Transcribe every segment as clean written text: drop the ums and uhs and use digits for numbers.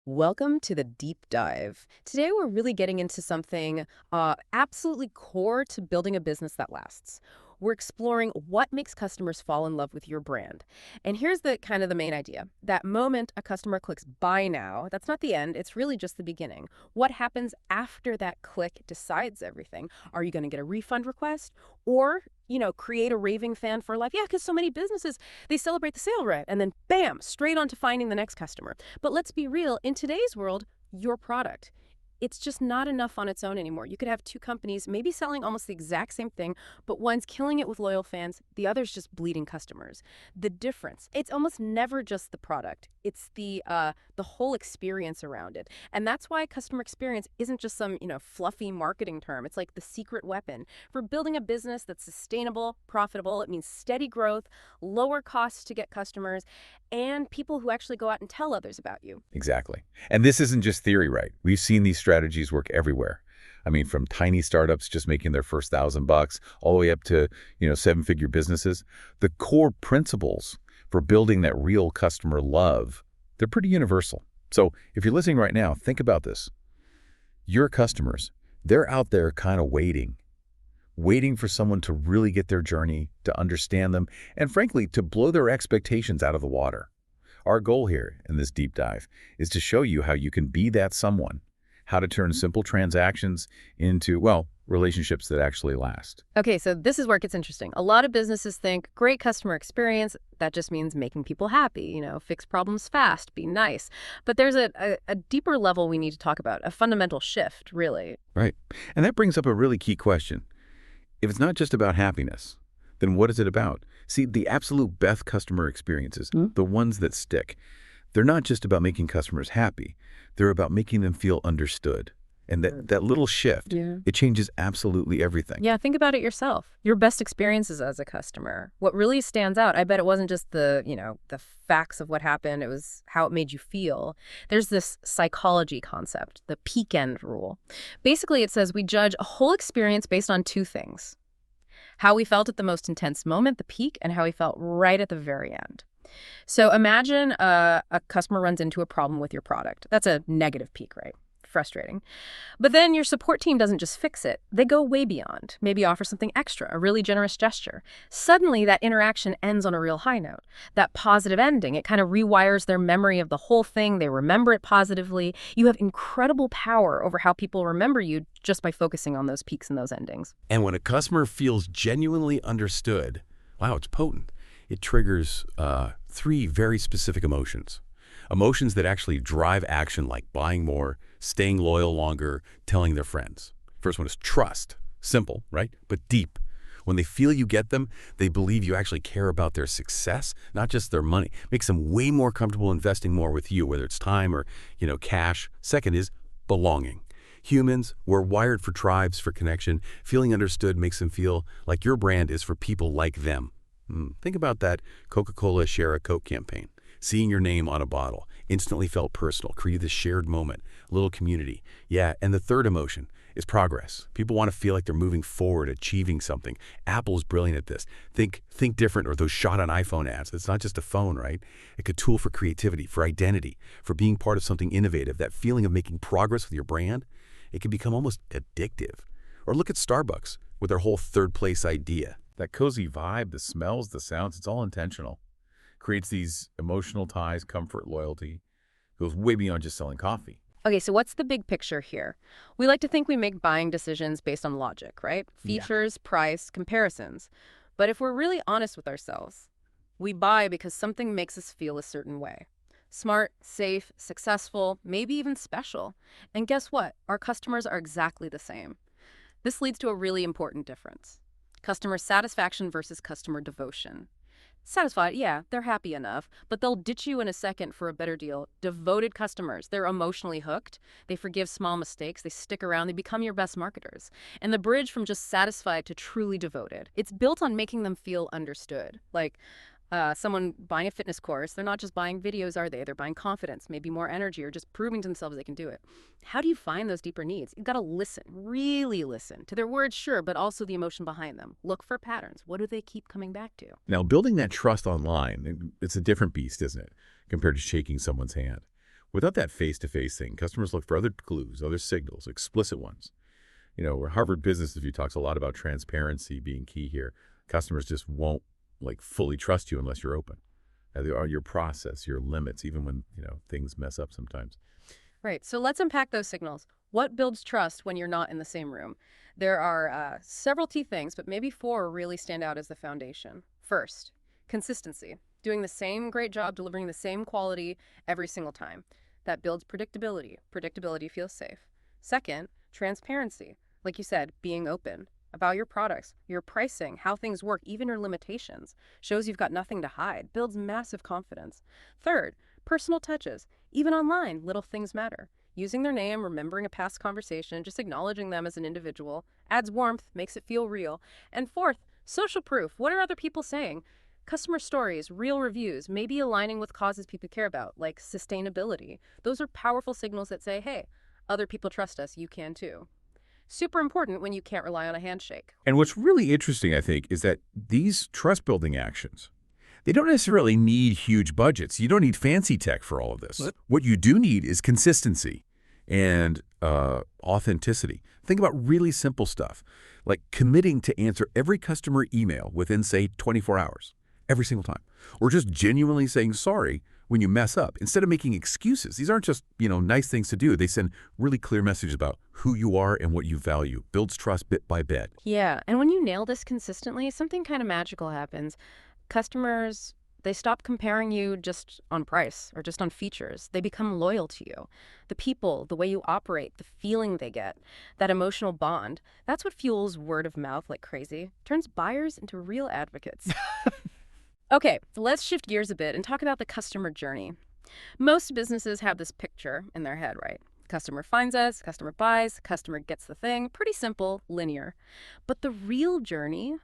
Welcome to the deep dive. Today, we're really getting into something absolutely core to building a business that lasts. We're exploring what makes customers fall in love with your brand. And here's the kind of the main idea. That moment a customer clicks buy now, that's not the end, it's really just the beginning. What happens after that click decides everything. Are you going to get a refund request or, create a raving fan for life? Yeah, because so many businesses, they celebrate the sale, right? And then bam, straight on to finding the next customer. But let's be real, in today's world, your product, it's just not enough on its own anymore. You could have two companies maybe selling almost the exact same thing, but one's killing it with loyal fans, the other's just bleeding customers. The difference, it's almost never just the product. It's the whole experience around it. And that's why customer experience isn't just some, fluffy marketing term. It's like the secret weapon for building a business that's sustainable, profitable. It means steady growth, lower costs to get customers, and people who actually go out and tell others about you. Exactly. And this isn't just theory, right? We've seen these strategies work everywhere. I mean, from tiny startups just making their first $1,000 all the way up to, seven-figure businesses. The core principles for building that real customer love, they're pretty universal. So if you're listening right now, think about this. Your customers, they're out there kind of waiting for someone to really get their journey, to understand them, and frankly, to blow their expectations out of the water. Our goal here in this deep dive is to show you how you can be that someone, how to turn simple transactions into, well, relationships that actually last. Okay, so this is where it gets interesting. A lot of businesses think great customer experience, that just means making people happy, fix problems fast, be nice. But there's a deeper level we need to talk about, a fundamental shift, really. Right. And that brings up a really key question. If it's not just about happiness, then what is it about? See, the absolute best customer experiences, the ones that stick, they're not just about making customers happy. They're about making them feel understood. And that little shift, it changes absolutely everything. Yeah, think about it yourself. Your best experiences as a customer. What really stands out, I bet it wasn't just the facts of what happened, it was how it made you feel. There's this psychology concept, the peak end rule. Basically, it says we judge a whole experience based on two things. How we felt at the most intense moment, the peak, and how we felt right at the very end. So imagine a customer runs into a problem with your product. That's a negative peak, right? Frustrating. But then your support team doesn't just fix it. They go way beyond, maybe offer something extra, a really generous gesture. Suddenly, that interaction ends on a real high note. That positive ending, it kind of rewires their memory of the whole thing. They remember it positively. You have incredible power over how people remember you just by focusing on those peaks and those endings. And when a customer feels genuinely understood, wow, it's potent. It triggers three very specific emotions. Emotions that actually drive action like buying more, staying loyal longer, telling their friends. First one is trust. Simple, right? But deep. When they feel you get them, they believe you actually care about their success, not just their money. Makes them way more comfortable investing more with you, whether it's time or, cash. Second is belonging. Humans, we're wired for tribes, for connection. Feeling understood makes them feel like your brand is for people like them. Think about that Coca-Cola Share a Coke campaign. Seeing your name on a bottle instantly felt personal, created this shared moment, a little community. Yeah, and the third emotion is progress. People want to feel like they're moving forward, achieving something. Apple's brilliant at this. Think different, or those shot on iPhone ads. It's not just a phone, right? It's a tool for creativity, for identity, for being part of something innovative. That feeling of making progress with your brand, it can become almost addictive. Or look at Starbucks with their whole third place idea. That cozy vibe, the smells, the sounds, it's all intentional. Creates these emotional ties, comfort, loyalty. Goes way beyond just selling coffee. Okay, so what's the big picture here? We like to think we make buying decisions based on logic, right? Yeah. Features, price, comparisons. But if we're really honest with ourselves, we buy because something makes us feel a certain way. Smart, safe, successful, maybe even special. And guess what? Our customers are exactly the same. This leads to a really important difference. Customer satisfaction versus customer devotion. Satisfied, yeah, they're happy enough, but they'll ditch you in a second for a better deal. Devoted customers, they're emotionally hooked. They forgive small mistakes. They stick around. They become your best marketers. And the bridge from just satisfied to truly devoted, it's built on making them feel understood. Like someone buying a fitness course, they're not just buying videos, are they? They're buying confidence, maybe more energy, or just proving to themselves they can do it. How do you find those deeper needs? You've got to listen, really listen to their words, sure, but also the emotion behind them. Look for patterns. What do they keep coming back to? Now, building that trust online, it's a different beast, isn't it, compared to shaking someone's hand. Without that face-to-face thing, customers look for other clues, other signals, explicit ones. Where Harvard Business Review talks a lot about transparency being key here. Customers just won't fully trust you unless you're open. Or your process, your limits, even when, things mess up sometimes. Right. So let's unpack those signals. What builds trust when you're not in the same room? There are several key things, but maybe four really stand out as the foundation. First, consistency. Doing the same great job, delivering the same quality every single time. That builds predictability. Predictability feels safe. Second, transparency. Like you said, being open about your products, your pricing, how things work, even your limitations. Shows you've got nothing to hide. Builds massive confidence. Third, personal touches. Even online, little things matter. Using their name, remembering a past conversation, just acknowledging them as an individual, adds warmth, makes it feel real. And fourth, social proof. What are other people saying? Customer stories, real reviews, maybe aligning with causes people care about, like sustainability. Those are powerful signals that say, hey, other people trust us, you can too. Super important when you can't rely on a handshake. And what's really interesting, I think, is that these trust-building actions, they don't necessarily need huge budgets. You don't need fancy tech for all of this. What you do need is consistency and authenticity. Think about really simple stuff, like committing to answer every customer email within, say, 24 hours, every single time. Or just genuinely saying sorry when you mess up, instead of making excuses. These aren't just, nice things to do. They send really clear messages about who you are and what you value. Builds trust bit by bit. Yeah, and when you nail this consistently, something kind of magical happens. Customers, they stop comparing you just on price or just on features. They become loyal to you. The people, the way you operate, the feeling they get, that emotional bond, that's what fuels word of mouth like crazy, turns buyers into real advocates. Okay, let's shift gears a bit and talk about the customer journey. Most businesses have this picture in their head, right? Customer finds us, customer buys, customer gets the thing. Pretty simple, linear. But the real journey,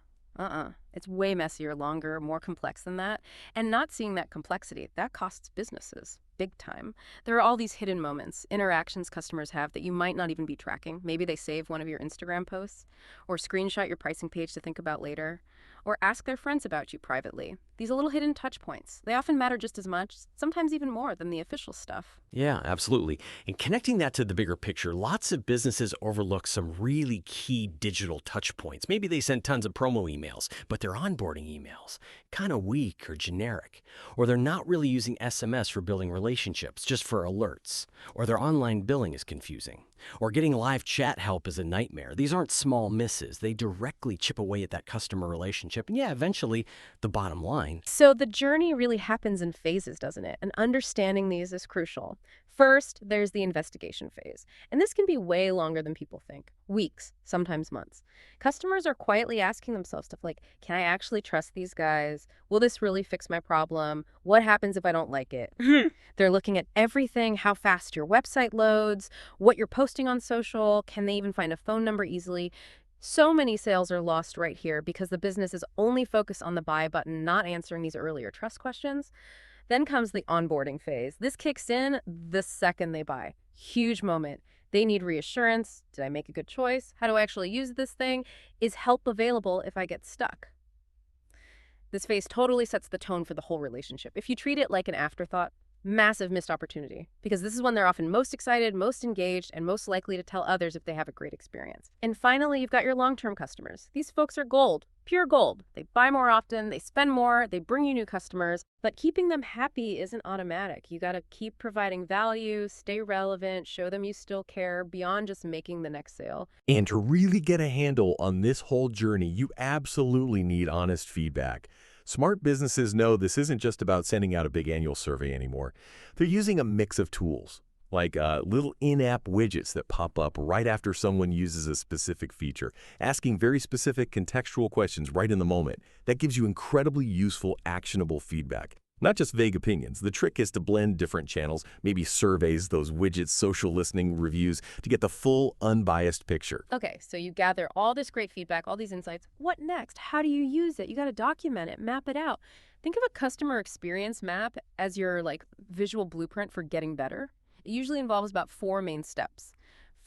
it's way messier, longer, more complex than that. And not seeing that complexity, that costs businesses big time. There are all these hidden moments, interactions customers have that you might not even be tracking. Maybe they save one of your Instagram posts or screenshot your pricing page to think about later, or ask their friends about you privately. These are little hidden touch points. They often matter just as much, sometimes even more than the official stuff. Yeah, absolutely. And connecting that to the bigger picture, lots of businesses overlook some really key digital touch points. Maybe they send tons of promo emails, but their onboarding emails, kind of weak or generic. Or they're not really using SMS for building relationships, just for alerts. Or their online billing is confusing. Or getting live chat help is a nightmare. These aren't small misses. They directly chip away at that customer relationship. And yeah, eventually, the bottom line. So the journey really happens in phases, doesn't it? And understanding these is crucial. First, there's the investigation phase. And this can be way longer than people think. Weeks, sometimes months. Customers are quietly asking themselves stuff like, can I actually trust these guys? Will this really fix my problem? What happens if I don't like it? They're looking at everything, how fast your website loads, what you're posting on social, can they even find a phone number easily? So many sales are lost right here because the business is only focused on the buy button, not answering these earlier trust questions. Then comes the onboarding phase. This kicks in the second they buy. Huge moment. They need reassurance. Did I make a good choice? How do I actually use this thing? Is help available if I get stuck? This phase totally sets the tone for the whole relationship. If you treat it like an afterthought, massive missed opportunity, because this is when they're often most excited, most engaged, and most likely to tell others if they have a great experience. And finally, you've got your long-term customers. These folks are gold, pure gold. They buy more often, they spend more, they bring you new customers, but keeping them happy isn't automatic. You got to keep providing value, stay relevant, show them you still care beyond just making the next sale. And to really get a handle on this whole journey, you absolutely need honest feedback. Smart businesses know this isn't just about sending out a big annual survey anymore. They're using a mix of tools, like little in-app widgets that pop up right after someone uses a specific feature, asking very specific contextual questions right in the moment. That gives you incredibly useful, actionable feedback. Not just vague opinions. The trick is to blend different channels, maybe surveys, those widgets, social listening, reviews, to get the full, unbiased picture. Okay, so you gather all this great feedback, all these insights. What next? How do you use it? You got to document it, map it out. Think of a customer experience map as your visual blueprint for getting better. It usually involves about 4 main steps.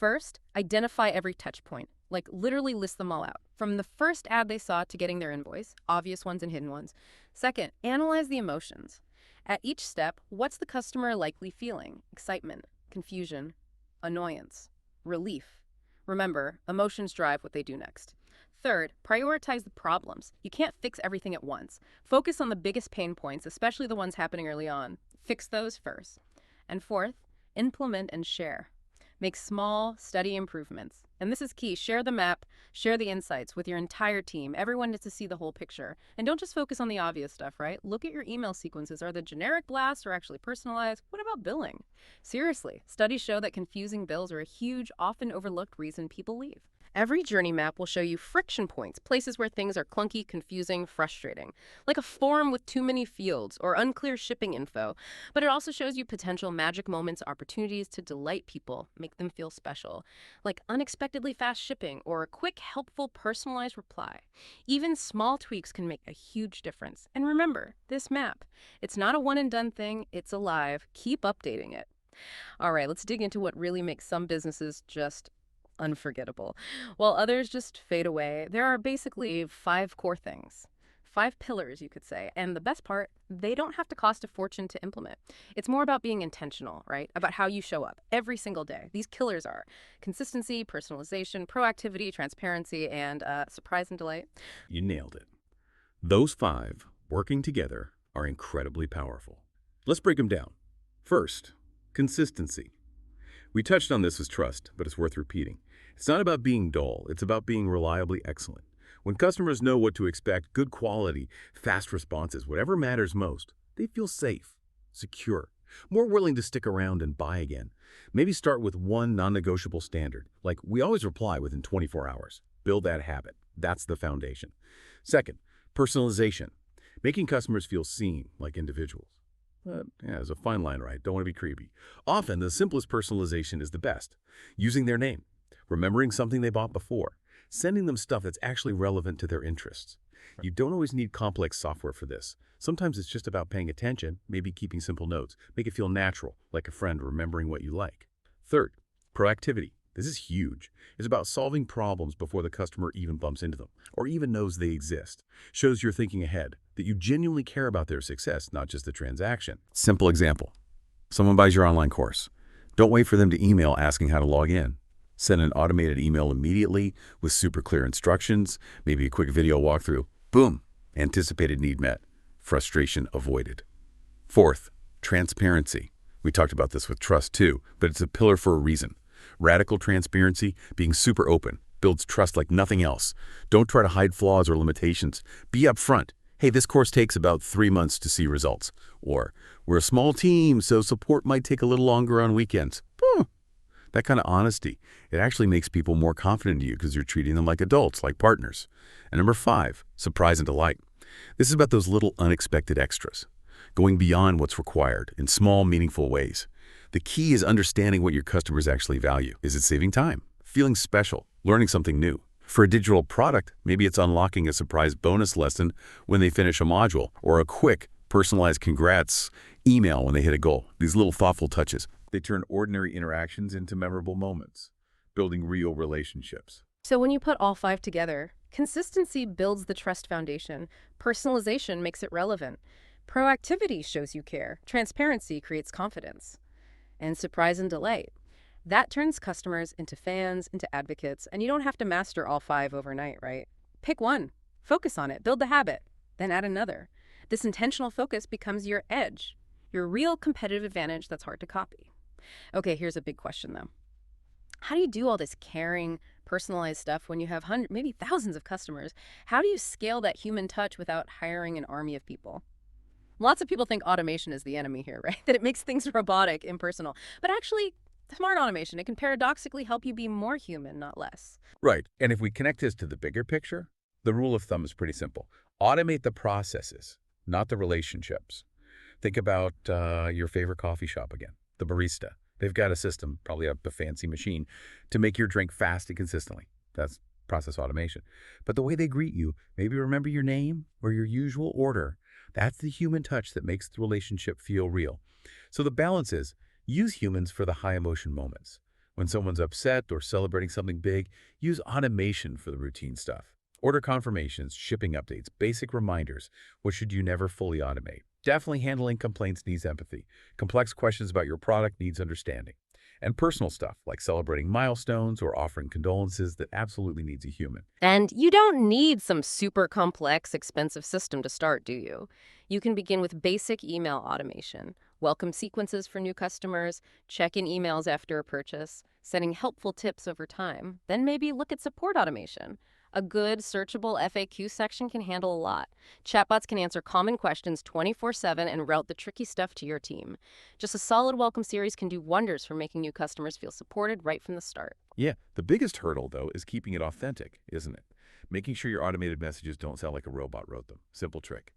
First, identify every touch point. Literally list them all out. From the first ad they saw to getting their invoice, obvious ones and hidden ones. Second, analyze the emotions. At each step, what's the customer likely feeling? Excitement, confusion, annoyance, relief. Remember, emotions drive what they do next. Third, prioritize the problems. You can't fix everything at once. Focus on the biggest pain points, especially the ones happening early on. Fix those first. And fourth, implement and share. Make small, steady improvements. And this is key. Share the map, share the insights with your entire team. Everyone needs to see the whole picture. And don't just focus on the obvious stuff, right? Look at your email sequences. Are the generic blasts or actually personalized? What about billing? Seriously, studies show that confusing bills are a huge, often overlooked reason people leave. Every journey map will show you friction points, places where things are clunky, confusing, frustrating, like a form with too many fields or unclear shipping info. But it also shows you potential magic moments, opportunities to delight people, make them feel special, like unexpectedly fast shipping or a quick, helpful, personalized reply. Even small tweaks can make a huge difference. And remember, this map, it's not a one-and-done thing, it's alive. Keep updating it. All right, let's dig into what really makes some businesses just unforgettable, while others just fade away. There are basically 5 core things. 5 pillars, you could say. And the best part, they don't have to cost a fortune to implement. It's more about being intentional, right? About how you show up every single day. These killers are consistency, personalization, proactivity, transparency, and surprise and delight. You nailed it. Those 5, working together, are incredibly powerful. Let's break them down. First, consistency. We touched on this with trust, but it's worth repeating. It's not about being dull, it's about being reliably excellent. When customers know what to expect, good quality, fast responses, whatever matters most, they feel safe, secure, more willing to stick around and buy again. Maybe start with one non-negotiable standard, like we always reply within 24 hours. Build that habit. That's the foundation. Second, personalization. Making customers feel seen like individuals. But, yeah, there's a fine line, right? Don't want to be creepy. Often, the simplest personalization is the best. Using their name, remembering something they bought before, sending them stuff that's actually relevant to their interests. You don't always need complex software for this. Sometimes it's just about paying attention, maybe keeping simple notes. Make it feel natural, like a friend remembering what you like. Third, proactivity. This is huge. It's about solving problems before the customer even bumps into them, or even knows they exist. Shows you're thinking ahead, that you genuinely care about their success, not just the transaction. Simple example. Someone buys your online course. Don't wait for them to email asking how to log in. Send an automated email immediately with super clear instructions, maybe a quick video walkthrough. Boom! Anticipated need met. Frustration avoided. Fourth, transparency. We talked about this with trust too, but it's a pillar for a reason. Radical transparency, being super open, builds trust like nothing else. Don't try to hide flaws or limitations. Be upfront. Hey, this course takes about 3 months to see results. Or, we're a small team, so support might take a little longer on weekends. That kind of honesty, it actually makes people more confident in you because you're treating them like adults, like partners. And number 5, surprise and delight. This is about those little unexpected extras, going beyond what's required in small, meaningful ways. The key is understanding what your customers actually value. Is it saving time, feeling special, learning something new? For a digital product, maybe it's unlocking a surprise bonus lesson when they finish a module, or a quick, personalized congrats email when they hit a goal. These little thoughtful touches, they turn ordinary interactions into memorable moments, building real relationships. So when you put all 5 together, consistency builds the trust foundation, personalization makes it relevant, proactivity shows you care, transparency creates confidence, and surprise and delight. That turns customers into fans, into advocates, and you don't have to master all 5 overnight, right? Pick one, focus on it, build the habit, then add another. This intentional focus becomes your edge, your real competitive advantage that's hard to copy. Okay, here's a big question though. How do you do all this caring, personalized stuff when you have hundreds, maybe thousands of customers? How do you scale that human touch without hiring an army of people? Lots of people think automation is the enemy here, right? That it makes things robotic, impersonal. But actually, smart automation, it can paradoxically help you be more human, not less. Right. And if we connect this to the bigger picture, the rule of thumb is pretty simple. Automate the processes, not the relationships. Think about your favorite coffee shop again, the barista. They've got a system, probably a fancy machine, to make your drink fast and consistently. That's process automation. But the way they greet you, maybe remember your name or your usual order. That's the human touch that makes the relationship feel real. So the balance is, use humans for the high emotion moments. When someone's upset or celebrating something big, use automation for the routine stuff. Order confirmations, shipping updates, basic reminders. What should you never fully automate? Definitely handling complaints needs empathy. Complex questions about your product needs understanding. And personal stuff, like celebrating milestones or offering condolences, that absolutely needs a human. And you don't need some super complex, expensive system to start, do you? You can begin with basic email automation, welcome sequences for new customers, check in emails after a purchase, sending helpful tips over time. Then maybe look at support automation. A good, searchable FAQ section can handle a lot. Chatbots can answer common questions 24/7 and route the tricky stuff to your team. Just a solid welcome series can do wonders for making new customers feel supported right from the start. Yeah, the biggest hurdle, though, is keeping it authentic, isn't it? Making sure your automated messages don't sound like a robot wrote them. Simple trick.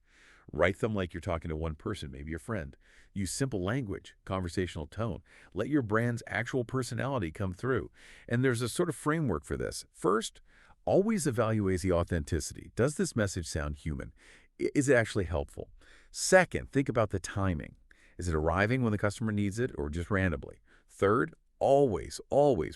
Write them like you're talking to one person, maybe your friend. Use simple language, conversational tone. Let your brand's actual personality come through. And there's a sort of framework for this. First, always evaluate the authenticity. Does this message sound human? Is it actually helpful? Second, think about the timing. Is it arriving when the customer needs it or just randomly? Third, always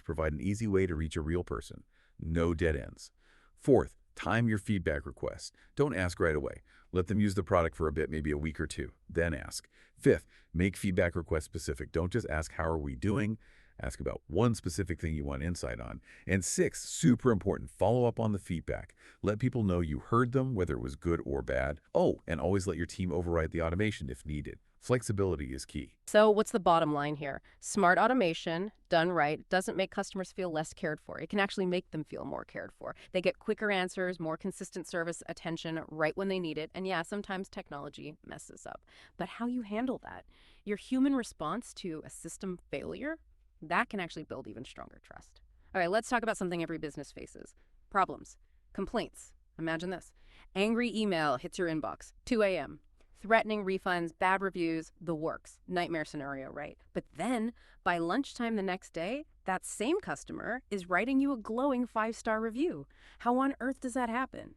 provide an easy way to reach a real person. No dead ends. Fourth, time your feedback requests. Don't ask right away. Let them use the product for a bit, maybe a week or two. Then ask. Fifth, make feedback requests specific. Don't just ask, how are we doing? Ask about one specific thing you want insight on. And sixth, super important, follow up on the feedback. Let people know you heard them, whether it was good or bad. Oh, and always let your team override the automation if needed. Flexibility is key. So what's the bottom line here? Smart automation, done right, doesn't make customers feel less cared for. It can actually make them feel more cared for. They get quicker answers, more consistent service attention right when they need it. And yeah, sometimes technology messes up. But how you handle that, your human response to a system failure, that can actually build even stronger trust. All right, let's talk about something every business faces. Problems, complaints. Imagine this. Angry email hits your inbox, 2 a.m. Threatening refunds, bad reviews, the works. Nightmare scenario, right? But then, by lunchtime the next day, that same customer is writing you a glowing 5-star review. How on earth does that happen?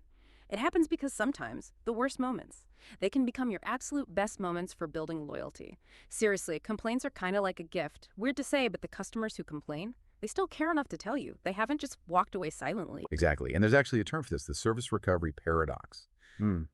It happens because sometimes the worst moments, they can become your absolute best moments for building loyalty. Seriously, complaints are kind of like a gift. Weird to say, but the customers who complain, they still care enough to tell you. They haven't just walked away silently. Exactly. And there's actually a term for this, the service recovery paradox.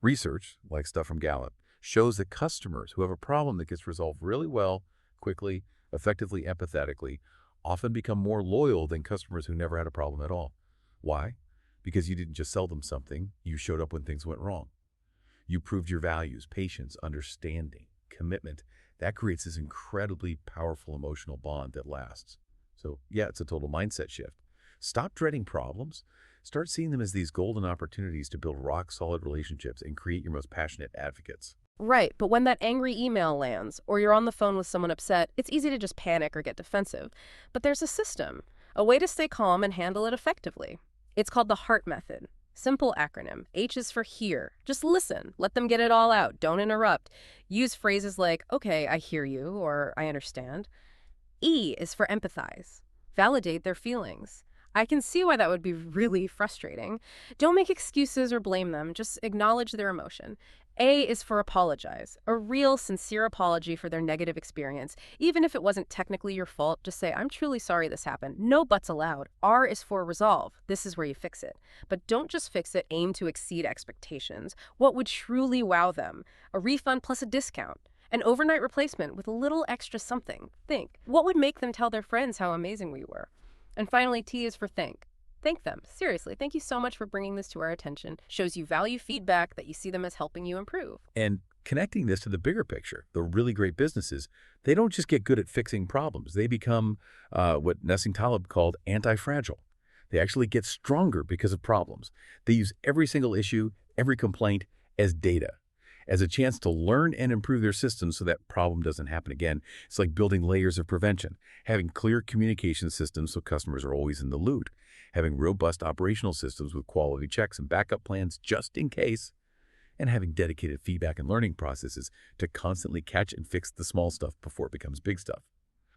Research, like stuff from Gallup, shows that customers who have a problem that gets resolved really well, quickly, effectively, empathetically, often become more loyal than customers who never had a problem at all. Why? Because you didn't just sell them something, you showed up when things went wrong. You proved your values, patience, understanding, commitment. That creates this incredibly powerful emotional bond that lasts. So yeah, it's a total mindset shift. Stop dreading problems. Start seeing them as these golden opportunities to build rock-solid relationships and create your most passionate advocates. Right, but when that angry email lands, or you're on the phone with someone upset, it's easy to just panic or get defensive. But there's a system, a way to stay calm and handle it effectively. It's called the HEART method. Simple acronym. H is for hear. Just listen. Let them get it all out. Don't interrupt. Use phrases like, okay, I hear you, or I understand. E is for empathize. Validate their feelings. I can see why that would be really frustrating. Don't make excuses or blame them. Just acknowledge their emotion. A is for apologize. A real, sincere apology for their negative experience. Even if it wasn't technically your fault, just say, I'm truly sorry this happened. No buts allowed. R is for resolve. This is where you fix it. But don't just fix it, aim to exceed expectations. What would truly wow them? A refund plus a discount. An overnight replacement with a little extra something. Think. What would make them tell their friends how amazing we were? And finally, T is for thank. Thank them. Seriously, thank you so much for bringing this to our attention. Shows you value feedback, that you see them as helping you improve. And connecting this to the bigger picture, the really great businesses, they don't just get good at fixing problems. They become what Nassim Taleb called anti-fragile. They actually get stronger because of problems. They use every single issue, every complaint as data, as a chance to learn and improve their systems so that problem doesn't happen again. It's like building layers of prevention, having clear communication systems so customers are always in the loop, having robust operational systems with quality checks and backup plans just in case, and having dedicated feedback and learning processes to constantly catch and fix the small stuff before it becomes big stuff.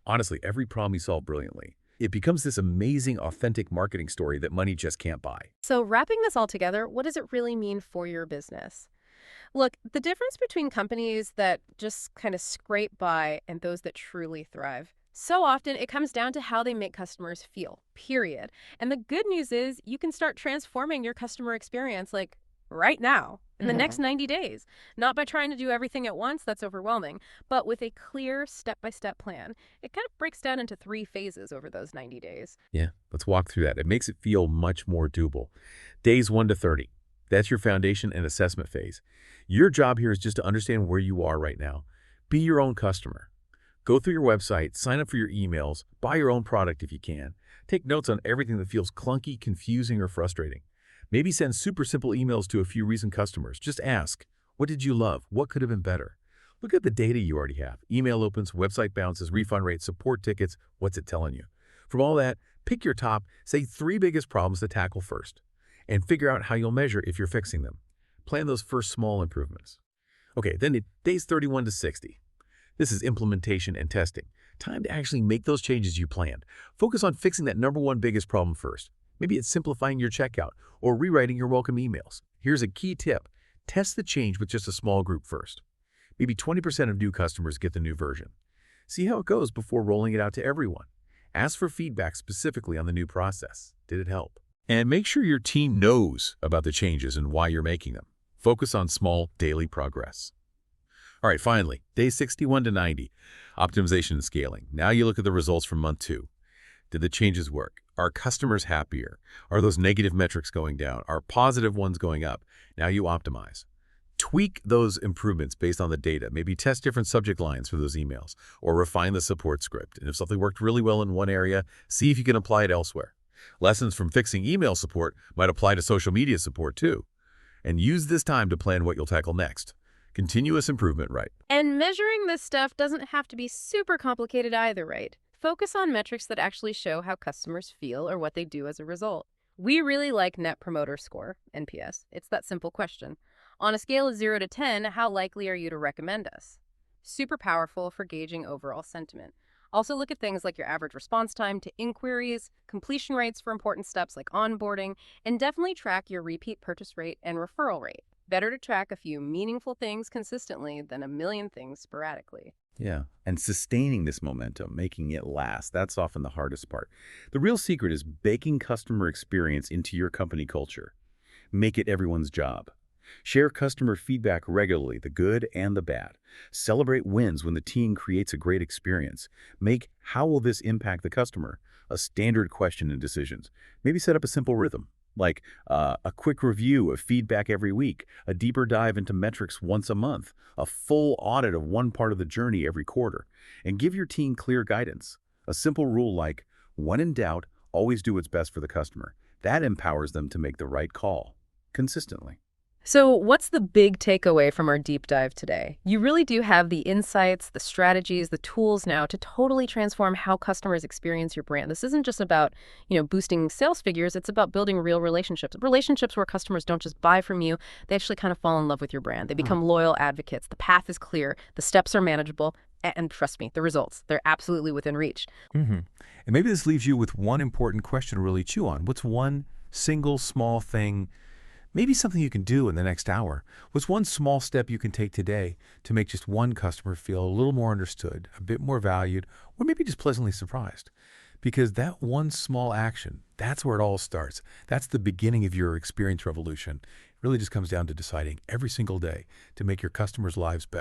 Honestly, every problem you solve brilliantly, it becomes this amazing, authentic marketing story that money just can't buy. So wrapping this all together, what does it really mean for your business? Look, the difference between companies that just kind of scrape by and those that truly thrive, so often it comes down to how they make customers feel, period. And the good news is you can start transforming your customer experience like right now, in the Mhm. next 90 days. Not by trying to do everything at once, that's overwhelming, but with a clear step-by-step plan. It kind of breaks down into 3 phases over those 90 days. Yeah, let's walk through that. It makes it feel much more doable. Days 1 to 30. That's your foundation and assessment phase. Your job here is just to understand where you are right now. Be your own customer. Go through your website, sign up for your emails, buy your own product if you can. Take notes on everything that feels clunky, confusing, or frustrating. Maybe send super simple emails to a few recent customers. Just ask, what did you love? What could have been better? Look at the data you already have. Email opens, website bounces, refund rates, support tickets. What's it telling you? From all that, pick your top, say 3 biggest problems to tackle first, and figure out how you'll measure if you're fixing them. Plan those first small improvements. Okay, then days 31 to 60. This is implementation and testing. Time to actually make those changes you planned. Focus on fixing that number 1 biggest problem first. Maybe it's simplifying your checkout or rewriting your welcome emails. Here's a key tip. Test the change with just a small group first. Maybe 20% of new customers get the new version. See how it goes before rolling it out to everyone. Ask for feedback specifically on the new process. Did it help? And make sure your team knows about the changes and why you're making them. Focus on small, daily progress. All right, finally, day 61 to 90, optimization and scaling. Now you look at the results from month 2. Did the changes work? Are customers happier? Are those negative metrics going down? Are positive ones going up? Now you optimize. Tweak those improvements based on the data. Maybe test different subject lines for those emails or refine the support script. And if something worked really well in one area, see if you can apply it elsewhere. Lessons from fixing email support might apply to social media support too. And use this time to plan what you'll tackle next. Continuous improvement, right? And measuring this stuff doesn't have to be super complicated either, right? Focus on metrics that actually show how customers feel or what they do as a result. We really like Net Promoter Score, NPS. It's that simple question. On a scale of 0 to 10, how likely are you to recommend us? Super powerful for gauging overall sentiment. Also look at things like your average response time to inquiries, completion rates for important steps like onboarding, and definitely track your repeat purchase rate and referral rate. Better to track a few meaningful things consistently than a million things sporadically. Yeah, and sustaining this momentum, making it last, that's often the hardest part. The real secret is baking customer experience into your company culture. Make it everyone's job. Share customer feedback regularly, the good and the bad. Celebrate wins when the team creates a great experience. Make "how will this impact the customer" a standard question in decisions. Maybe set up a simple rhythm, like a quick review of feedback every week, a deeper dive into metrics once a month, a full audit of one part of the journey every quarter. And give your team clear guidance. A simple rule like, when in doubt, always do what's best for the customer. That empowers them to make the right call consistently. So what's the big takeaway from our deep dive today? You really do have the insights, the strategies, the tools now to totally transform how customers experience your brand. This isn't just about, boosting sales figures. It's about building real relationships. Relationships where customers don't just buy from you. They actually kind of fall in love with your brand. They become loyal advocates. The path is clear. The steps are manageable. And trust me, the results, they're absolutely within reach. And maybe this leaves you with one important question to really chew on. What's one single small thing, maybe something you can do in the next hour? What's one small step you can take today to make just one customer feel a little more understood, a bit more valued, or maybe just pleasantly surprised? Because that one small action, that's where it all starts. That's the beginning of your experience revolution. It really just comes down to deciding every single day to make your customers' lives better.